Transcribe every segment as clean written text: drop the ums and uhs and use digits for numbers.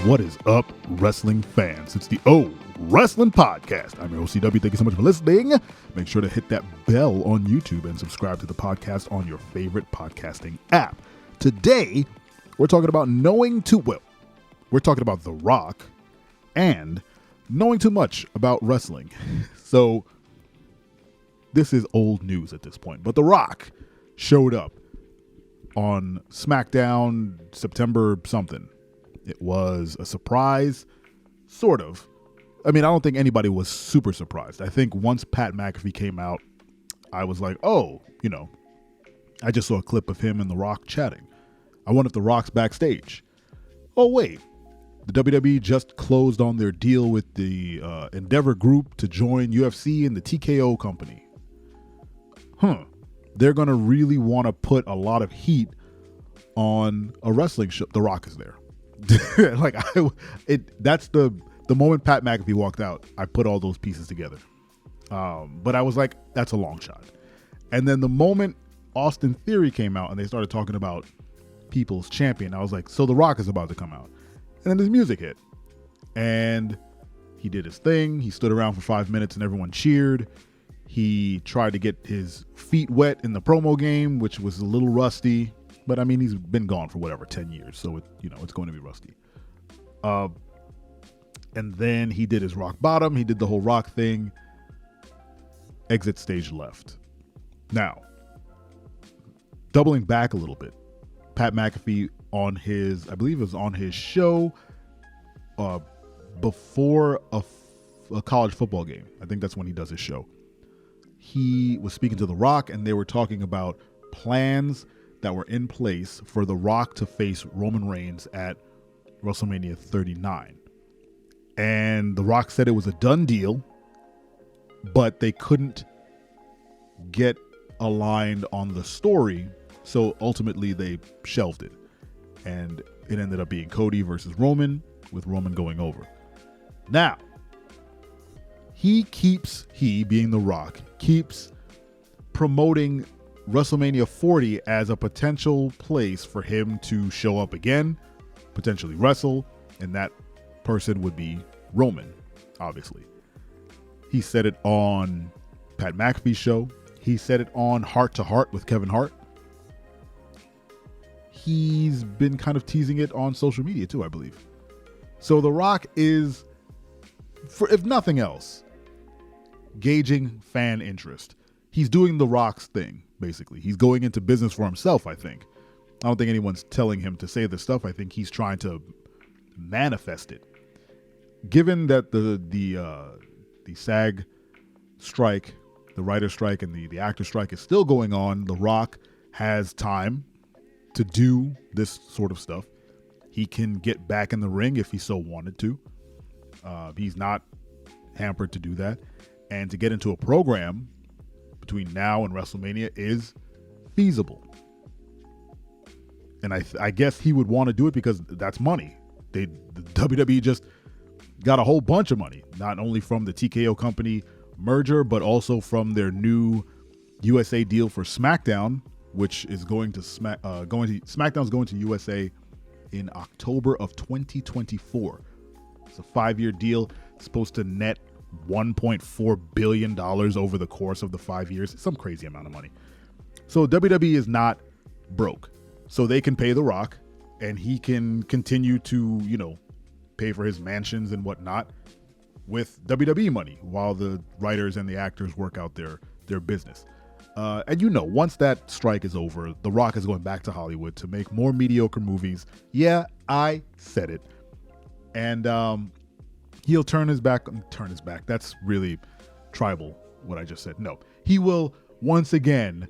What is up, wrestling fans? It's the Wrestling Podcast. I'm your OCW. Thank you so much for listening. Make sure to hit that bell on YouTube and subscribe to the podcast on your favorite podcasting app. Today, we're talking about knowing too well. We're talking about The Rock and knowing too much about wrestling. So, this is old news at this point, but The Rock showed up on SmackDown September something. It was a surprise, sort of. I mean, I don't think anybody was super surprised. I think once Pat McAfee came out, I was like, oh, I just saw a clip of him and The Rock chatting. I wonder if The Rock's backstage. Oh, wait. The WWE just closed on their deal with the Endeavor Group to join UFC and the TKO company. They're going to really want to put a lot of heat on a wrestling show. The Rock is there. That's the moment Pat McAfee walked out, I put all those pieces together. But I was like, that's a long shot. And then the moment Austin Theory came out and they started talking about People's Champion, I was like, so The Rock is about to come out. And then his music hit. And he did his thing. He stood around for 5 minutes and everyone cheered. He tried to get his feet wet in the promo game, which was a little rusty. But I mean, he's been gone for 10 years, so it's going to be rusty. And then he did his rock bottom. He did the whole rock thing. Exit stage left. Now, doubling back a little bit, Pat McAfee on his, I believe it was on his show before a college football game. I think that's when he does his show. He was speaking to The Rock, and they were talking about plans that were in place for The Rock to face Roman Reigns at WrestleMania 39. And The Rock said it was a done deal, but they couldn't get aligned on the story, so ultimately they shelved it. And it ended up being Cody versus Roman, with Roman going over. Now, he being The Rock, keeps promoting WrestleMania 40 as a potential place for him to show up again, potentially wrestle, and that person would be Roman, obviously. He said it on Pat McAfee's show. He said it on Heart to Heart with Kevin Hart. He's been kind of teasing it on social media too, I believe. So The Rock is, if nothing else, gauging fan interest. He's doing The Rock's thing, basically. He's going into business for himself, I think. I don't think anyone's telling him to say this stuff. I think he's trying to manifest it. Given that the SAG strike, the writer strike, and the actor strike is still going on, The Rock has time to do this sort of stuff. He can get back in the ring if he so wanted to. He's not hampered to do that. And to get into a program between now and WrestleMania is feasible. And I guess he would want to do it because that's money. The WWE just got a whole bunch of money, not only from the TKO company merger, but also from their new USA deal for SmackDown, which is SmackDown's going to USA in October of 2024. It's a 5-year deal. It's supposed to net $1.4 billion over the course of the 5 years. It's some crazy amount of money. So WWE is not broke. So they can pay The Rock, and he can continue to, pay for his mansions and whatnot with WWE money while the writers and the actors work out their business. And once that strike is over, The Rock is going back to Hollywood to make more mediocre movies. Yeah, I said it. And he'll turn his back. That's really tribal, what I just said. No, he will once again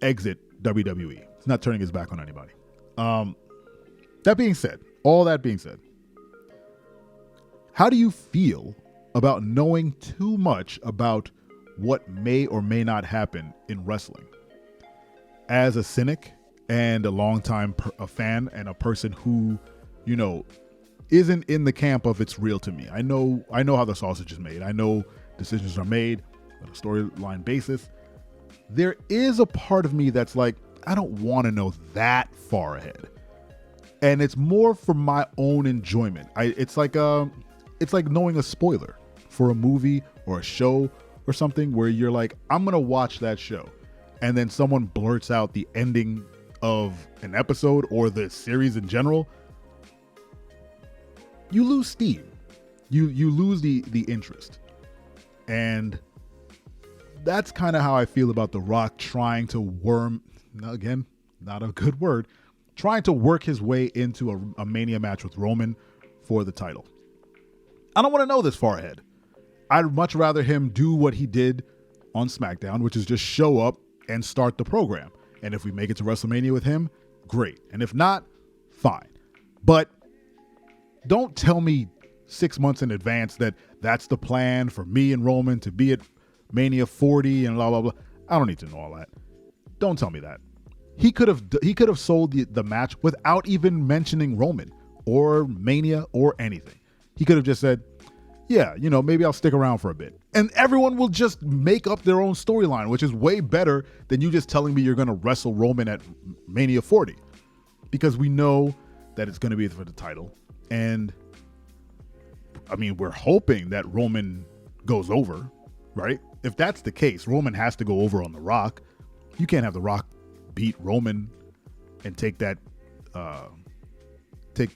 exit WWE. He's not turning his back on anybody. All that being said, how do you feel about knowing too much about what may or may not happen in wrestling? As a cynic and a longtime a fan and a person who, isn't in the camp of it's real to me. I know how the sausage is made. I know decisions are made on a storyline basis. There is a part of me that's like, I don't want to know that far ahead. And it's more for my own enjoyment. It's like knowing a spoiler for a movie or a show or something where you're like, I'm going to watch that show. And then someone blurts out the ending of an episode or the series in general. You lose steam. You lose the interest. And that's kind of how I feel about The Rock trying to again, not a good word, trying to work his way into a Mania match with Roman for the title. I don't want to know this far ahead. I'd much rather him do what he did on SmackDown, which is just show up and start the program. And if we make it to WrestleMania with him, great. And if not, fine. But don't tell me 6 months in advance that that's the plan for me and Roman to be at Mania 40 and blah, blah, blah. I don't need to know all that. Don't tell me that. He could have sold the match without even mentioning Roman or Mania or anything. He could have just said, yeah, maybe I'll stick around for a bit. And everyone will just make up their own storyline, which is way better than you just telling me you're going to wrestle Roman at Mania 40. Because we know that it's going to be for the title. And, I mean, we're hoping that Roman goes over, right? If that's the case, Roman has to go over on The Rock. You can't have The Rock beat Roman and take the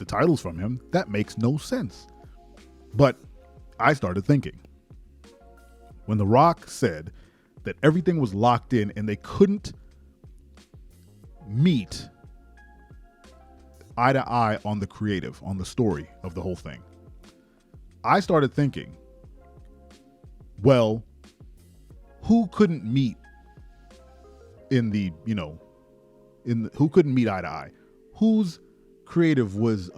titles from him. That makes no sense. But I started thinking, when The Rock said that everything was locked in and they couldn't meet eye to eye on the creative, on the story of the whole thing, I started thinking, well, who couldn't meet who couldn't meet eye to eye? Whose creative was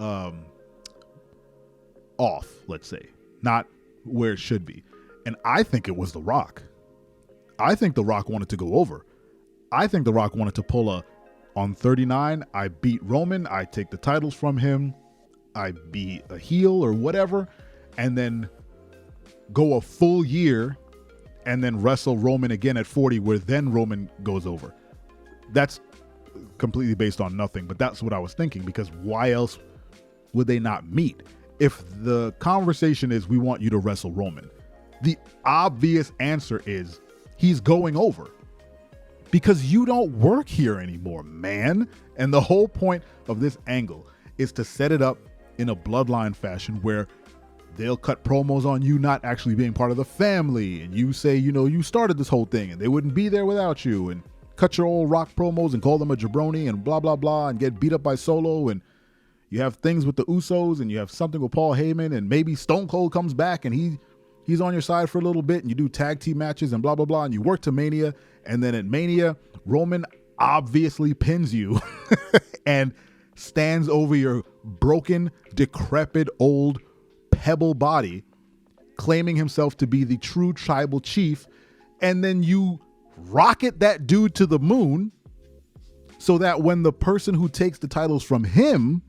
off, let's say, not where it should be. And I think it was The Rock. I think The Rock wanted to go over. I think The Rock wanted to pull on 39, I beat Roman, I take the titles from him, I be a heel or whatever, and then go a full year and then wrestle Roman again at 40, where then Roman goes over. That's completely based on nothing, but that's what I was thinking, because why else would they not meet? If the conversation is, we want you to wrestle Roman, the obvious answer is he's going over, because you don't work here anymore, man. And the whole point of this angle is to set it up in a Bloodline fashion where they'll cut promos on you not actually being part of the family, and you say, you started this whole thing and they wouldn't be there without you, and cut your old Rock promos and call them a jabroni and blah, blah, blah, and get beat up by Solo, and you have things with the Usos, and you have something with Paul Heyman, and maybe Stone Cold comes back and he's on your side for a little bit, and you do tag team matches and blah, blah, blah, and you work to Mania, and then at Mania, Roman obviously pins you and stands over your broken, decrepit, old pebble body, claiming himself to be the true tribal chief, and then you rocket that dude to the moon so that when the person who takes the titles from him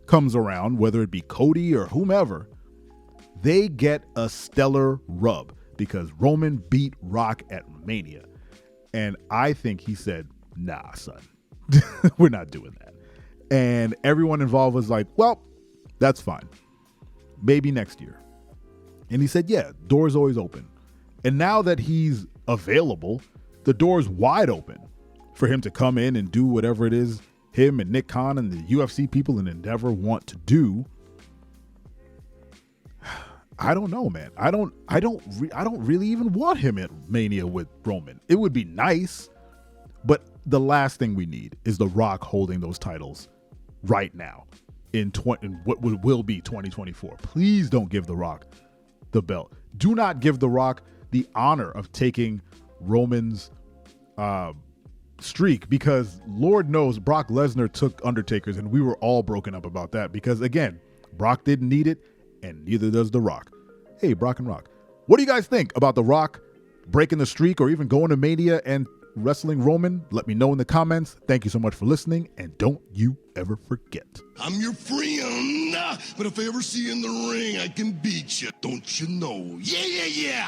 comes around, whether it be Cody or whomever, they get a stellar rub because Roman beat Rock at Mania. And I think he said, nah, son, we're not doing that. And everyone involved was like, well, that's fine. Maybe next year. And he said, yeah, door's always open. And now that he's available, the door's wide open for him to come in and do whatever it is him and Nick Khan and the UFC people in Endeavor want to do. I don't know, man. I don't really even want him at Mania with Roman. It would be nice, but the last thing we need is The Rock holding those titles right now in what will be 2024. Please don't give The Rock the belt. Do not give The Rock the honor of taking Roman's streak, because Lord knows Brock Lesnar took Undertaker's, and we were all broken up about that because, again, Brock didn't need it, and neither does The Rock. Hey, Brock and Rock, what do you guys think about The Rock breaking the streak or even going to Mania and wrestling Roman? Let me know in the comments. Thank you so much for listening, and don't you ever forget, I'm your friend, but if I ever see you in the ring, I can beat you. Don't you know? Yeah, yeah, yeah.